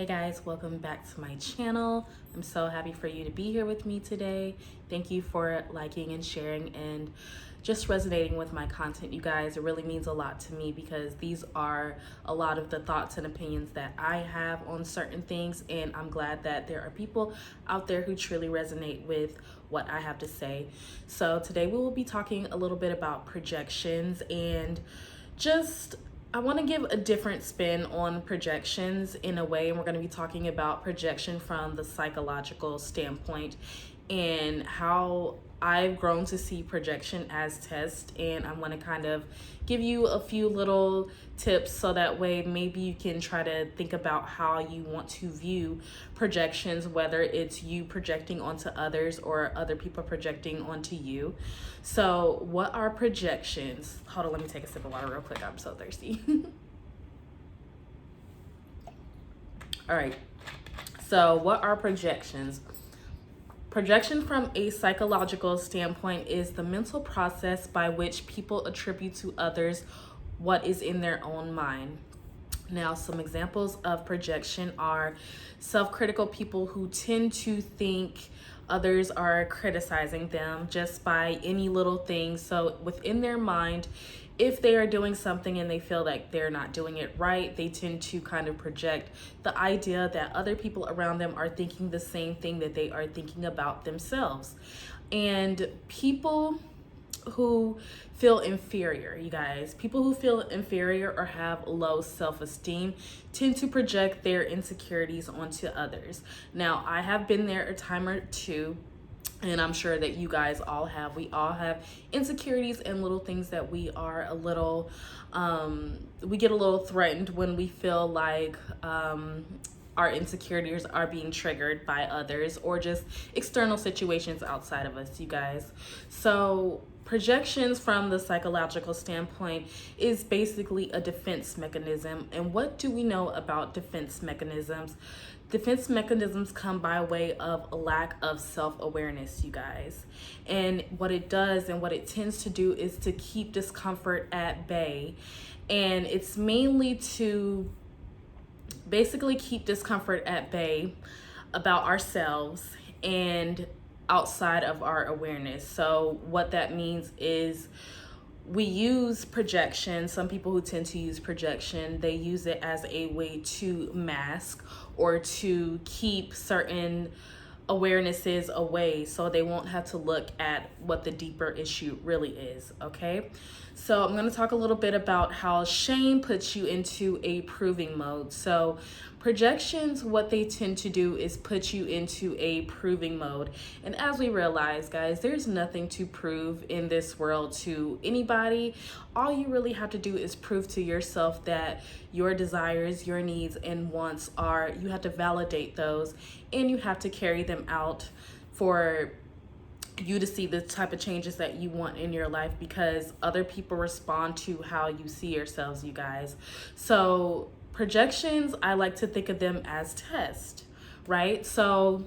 Hey guys, welcome back to my channel. I'm so happy for you to be here with me today. Thank you for liking and sharing and just resonating with my content, you guys. It really means a lot to me because these are a lot of the thoughts and opinions that I have on certain things, and I'm glad that there are people out there who truly resonate with what I have to say. So today we will be talking a little bit about projections and just I want to give a different spin on projections in a way, and we're going to be talking about projection from the psychological standpoint and how I've grown to see projection as test. And I'm going to kind of give you a few little tips so that way maybe you can try to think about how you want to view projections, whether it's you projecting onto others or other people projecting onto you. So what are projections? Hold on, let me take a sip of water real quick. I'm so thirsty. All right. So what are projections? Projection from a psychological standpoint is the mental process by which people attribute to others what is in their own mind. Now, some examples of projection are self-critical people who tend to think others are criticizing them just by any little thing. So within their mind, if they are doing something and they feel like they're not doing it right, they tend to kind of project the idea that other people around them are thinking the same thing that they are thinking about themselves. And people who feel inferior, you guys, people who feel inferior or have low self-esteem tend to project their insecurities onto others. Now, I have been there a time or two, and I'm sure that you guys all have. We all have insecurities and little things that we are a little, we get a little threatened when we feel like our insecurities are being triggered by others or just external situations outside of us, you guys. So projections from the psychological standpoint is basically a defense mechanism. And what do we know about defense mechanisms? Defense mechanisms come by way of a lack of self-awareness, you guys. And what it does and what it tends to do is to keep discomfort at bay. And it's mainly to basically keep discomfort at bay about ourselves and outside of our awareness. So what that means is we use projection. Some people who tend to use projection, they use it as a way to mask or to keep certain awarenesses away so they won't have to look at what the deeper issue really is, okay? So I'm going to talk a little bit about how shame puts you into a proving mode. So projections, what they tend to do is put you into a proving mode. And as we realize, guys, there's nothing to prove in this world to anybody. All you really have to do is prove to yourself that your desires, your needs, and wants are, you have to validate those and you have to carry them out for you to see the type of changes that you want in your life, because other people respond to how you see yourselves, you guys. So projections, I like to think of them as tests, right? So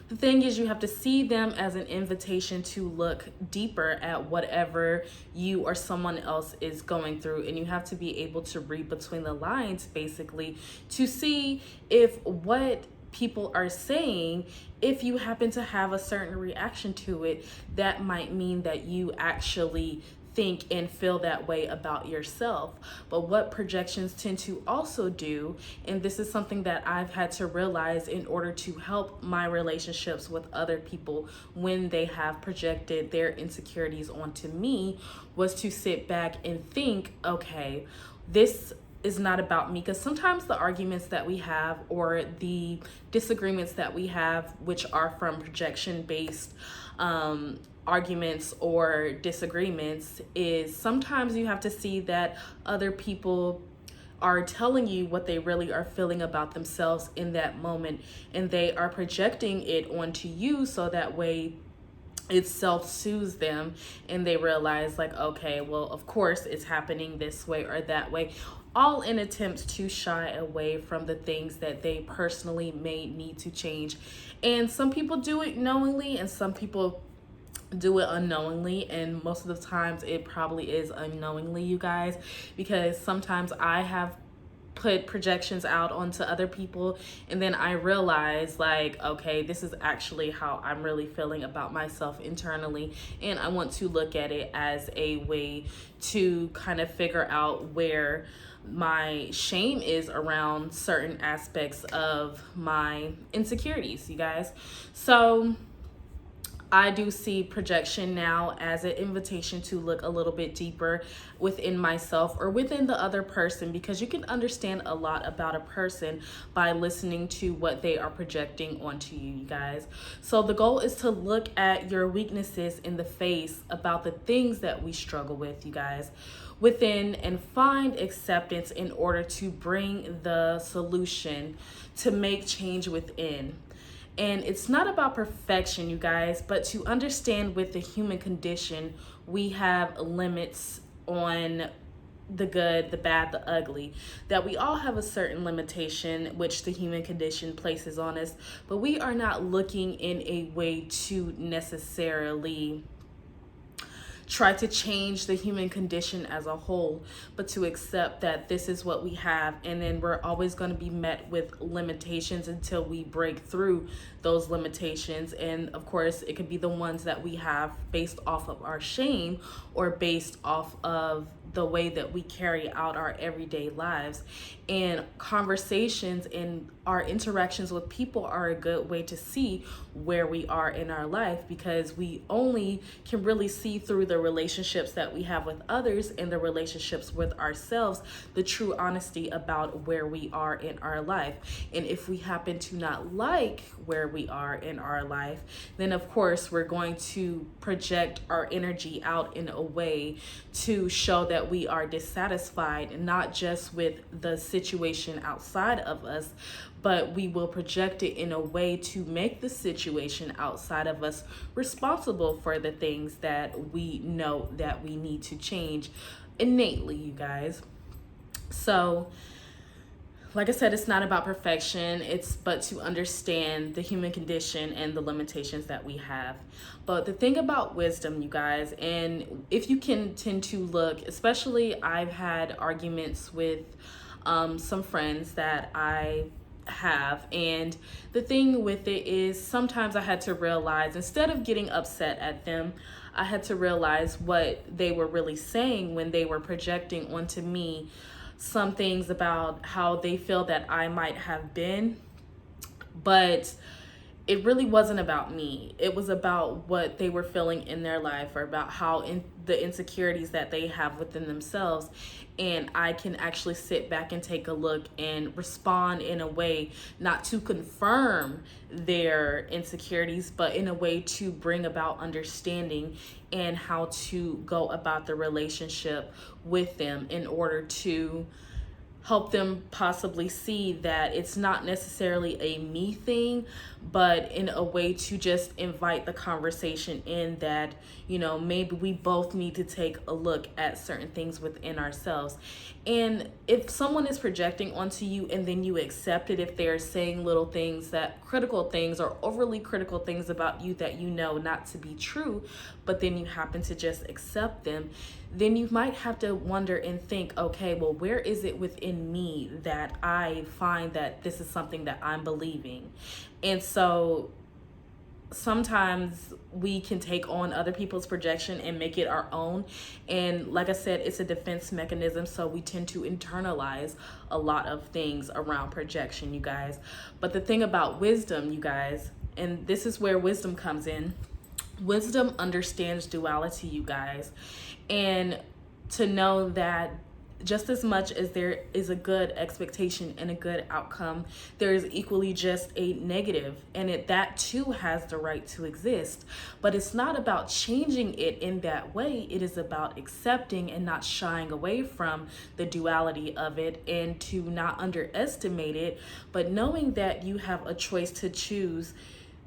the thing is, you have to see them as an invitation to look deeper at whatever you or someone else is going through. And you have to be able to read between the lines, basically, to see if what people are saying, if you happen to have a certain reaction to it, that might mean that you actually think and feel that way about yourself. But what projections tend to also do, and this is something that I've had to realize in order to help my relationships with other people when they have projected their insecurities onto me, was to sit back and think, okay, this is not about me. Because sometimes the arguments that we have or the disagreements that we have, which are from projection based arguments or disagreements, is sometimes you have to see that other people are telling you what they really are feeling about themselves in that moment, and they are projecting it onto you so that way it self-soothes them and they realize like, okay, well, of course it's happening this way or that way, all in attempts to shy away from the things that they personally may need to change. And some people do it knowingly and some people do it unknowingly, and most of the times it probably is unknowingly, you guys, because sometimes I have put projections out onto other people, and then I realize, like, okay, this is actually how I'm really feeling about myself internally, and I want to look at it as a way to kind of figure out where my shame is around certain aspects of my insecurities, you guys. So I do see projection now as an invitation to look a little bit deeper within myself or within the other person, because you can understand a lot about a person by listening to what they are projecting onto you, you guys. So the goal is to look at your weaknesses in the face about the things that we struggle with, you guys, within, and find acceptance in order to bring the solution to make change within. And it's not about perfection, you guys, but to understand with the human condition, we have limits on the good, the bad, the ugly, that we all have a certain limitation which the human condition places on us, but we are not looking in a way to necessarily try to change the human condition as a whole, but to accept that this is what we have, and then we're always going to be met with limitations until we break through those limitations. And of course, it could be the ones that we have based off of our shame or based off of the way that we carry out our everyday lives. And conversations and our interactions with people are a good way to see where we are in our life, because we only can really see through the relationships that we have with others and the relationships with ourselves, the true honesty about where we are in our life. And if we happen to not like where we are in our life, then of course we're going to project our energy out in a way to show that we are dissatisfied, not just with the situation outside of us, but we will project it in a way to make the situation outside of us responsible for the things that we know that we need to change innately, you guys. So like I said, it's not about perfection, but to understand the human condition and the limitations that we have. But the thing about wisdom, you guys, and if you can tend to look, especially I've had arguments with some friends that I have, and the thing with it is sometimes I had to realize, instead of getting upset at them, I had to realize what they were really saying when they were projecting onto me some things about how they feel that I might have been, but it really wasn't about me. It was about what they were feeling in their life, or about how the insecurities that they have within themselves. And I can actually sit back and take a look and respond in a way not to confirm their insecurities, but in a way to bring about understanding and how to go about the relationship with them in order to help them possibly see that it's not necessarily a me thing, but in a way to just invite the conversation in that, you know, maybe we both need to take a look at certain things within ourselves. And if someone is projecting onto you and then you accept it, if they're saying little things, that critical things or overly critical things about you that you know not to be true, but then you happen to just accept them, then you might have to wonder and think, okay, well, where is it within me that I find that this is something that I'm believing? And so sometimes we can take on other people's projection and make it our own. And like I said, it's a defense mechanism. So we tend to internalize a lot of things around projection, you guys. But the thing about wisdom, you guys, and this is where wisdom comes in. Wisdom understands duality, you guys. And to know that just as much as there is a good expectation and a good outcome, there is equally just a negative, and that too has the right to exist. But it's not about changing it in that way. It is about accepting and not shying away from the duality of it, and to not underestimate it, but knowing that you have a choice to choose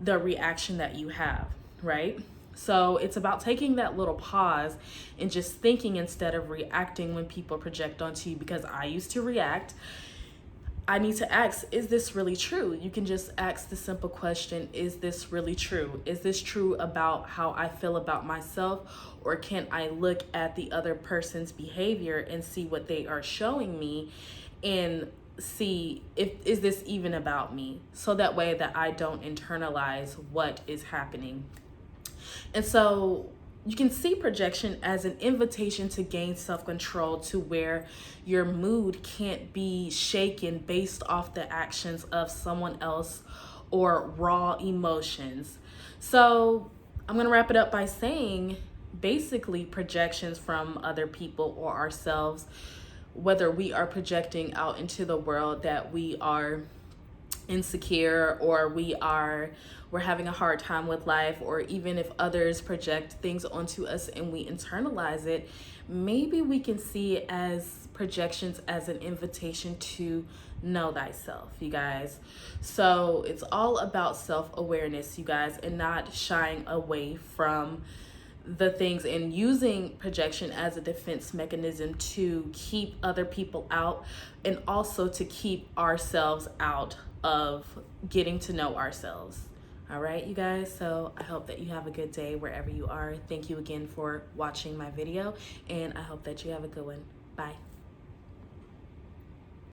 the reaction that you have, right? So it's about taking that little pause and just thinking instead of reacting when people project onto you, because I used to react. I need to ask, is this really true? You can just ask the simple question, is this really true? Is this true about how I feel about myself? Or can I look at the other person's behavior and see what they are showing me and see if is this even about me, so that way that I don't internalize what is happening. And so you can see projection as an invitation to gain self-control, to where your mood can't be shaken based off the actions of someone else or raw emotions. So I'm going to wrap it up by saying basically projections from other people or ourselves, whether we are projecting out into the world that we are insecure, or we're having a hard time with life, or even if others project things onto us and we internalize it, maybe we can see it as projections, as an invitation to know thyself, you guys. So it's all about self-awareness, you guys, and not shying away from the things and using projection as a defense mechanism to keep other people out, and also to keep ourselves out of getting to know ourselves. All right, you guys, so I hope that you have a good day wherever you are. Thank you again for watching my video, and I hope that you have a good one. Bye.